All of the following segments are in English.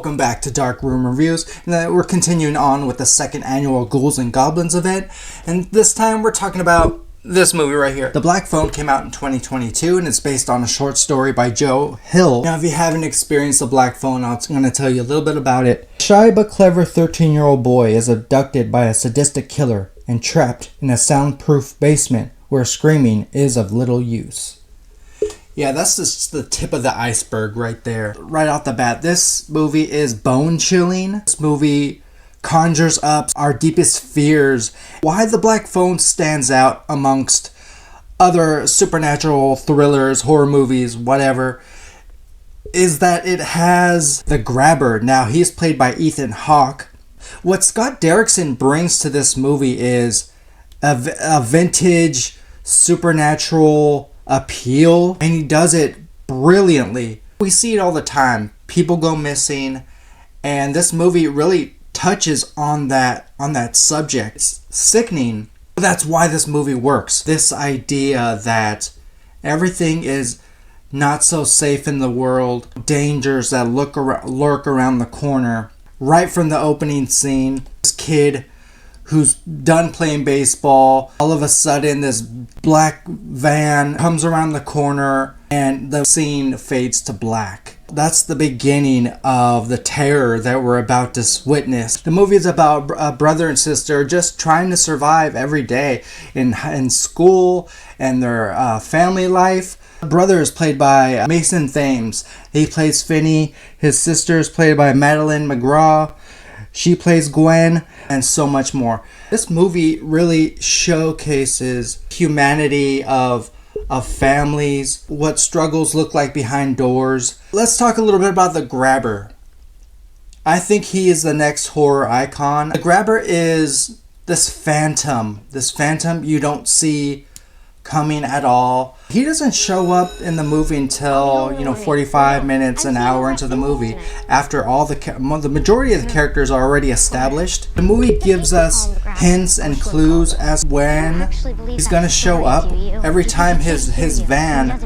welcome back to Dark Room Reviews. And we're continuing on with the second annual Ghouls and Goblins event, and this time we're talking about this movie right here. The Black Phone came out in 2022, and it's based on a short story by Joe Hill. Now, if you haven't experienced The Black Phone, I'm going to tell you a little bit about it. A shy but clever 13-year-old boy is abducted by a sadistic killer and trapped in a soundproof basement where screaming is of little use. Yeah, that's just the tip of the iceberg right there. Right off the bat, this movie is bone-chilling. This movie conjures up our deepest fears. Why The Black Phone stands out amongst other supernatural thrillers, horror movies, whatever, is that it has the grabber. Now, he's played by Ethan Hawke. What Scott Derrickson brings to this movie is a vintage supernatural appeal, and he does it brilliantly. We see it all the time. People go missing, and this movie really touches on that subject. It's sickening. That's why this movie works. This idea that everything is not so safe in the world, dangers that lurk around the corner. Right from the opening scene, this kid who's done playing baseball, all of a sudden this black van comes around the corner and the scene fades to black. That's the beginning of the terror that we're about to witness. The movie is about a brother and sister just trying to survive every day in school and their family life. The brother is played by Mason Thames. He plays Finney. His sister is played by Madeline McGraw. She plays Gwen, and so much more. This movie really showcases humanity of families, what struggles look like behind doors. Let's talk a little bit about the grabber. I think he is the next horror icon. The grabber is this phantom you don't see coming at all. He doesn't show up in the movie until 45 minutes, an hour into the movie, after all the majority of the characters are already established. The movie gives us hints and clues as when he's gonna show up. Every time his van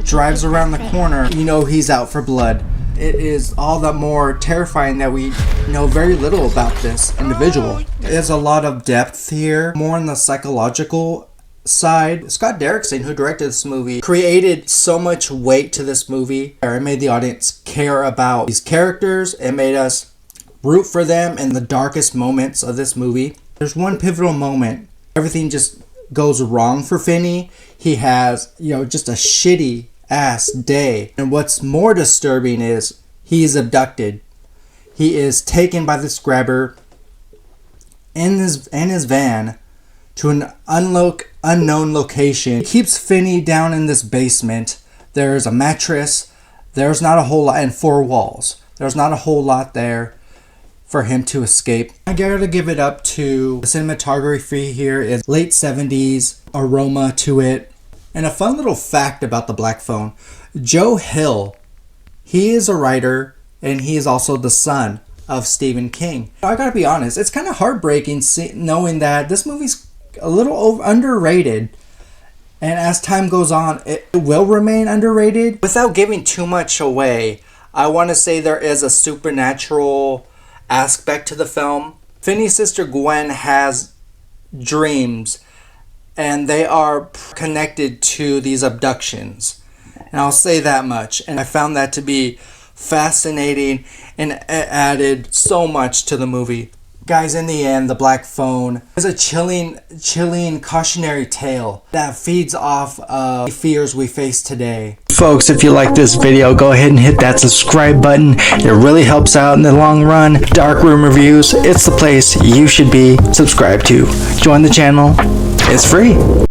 drives around the corner, he's out for blood. It is all the more terrifying that we know very little about this individual. There's a lot of depth here, more on the psychological side. Scott Derrickson, who directed this movie, created so much weight to this movie. It made the audience care about these characters. It made us root for them in the darkest moments of this movie. There's one pivotal moment. Everything just goes wrong for Finney. He has, just a shitty ass day. And what's more disturbing is he is abducted. He is taken by this grabber in his van to an unknown location. He keeps Finney down in this basement. There's a mattress. There's not a whole lot, and 4 walls. There's not a whole lot there for him to escape. I gotta give it up to the cinematography here. Is late 70s aroma to it. And a fun little fact about The Black Phone. Joe Hill, he is a writer, and he is also the son of Stephen King. I gotta be honest, it's kind of heartbreaking knowing that this movie's a little underrated, and as time goes on it will remain underrated. Without giving too much away, I want to say there is a supernatural aspect to the film. Finney's sister Gwen has dreams, and they are connected to these abductions, and I'll say that much. And I found that to be fascinating, and it added so much to the movie. Guys, in the end, The Black Phone is a chilling cautionary tale that feeds off of the fears we face today. Folks, if you like this video, go ahead and hit that subscribe button. It really helps out in the long run. Dark Room Reviews, it's the place you should be subscribed to. Join the channel. It's free.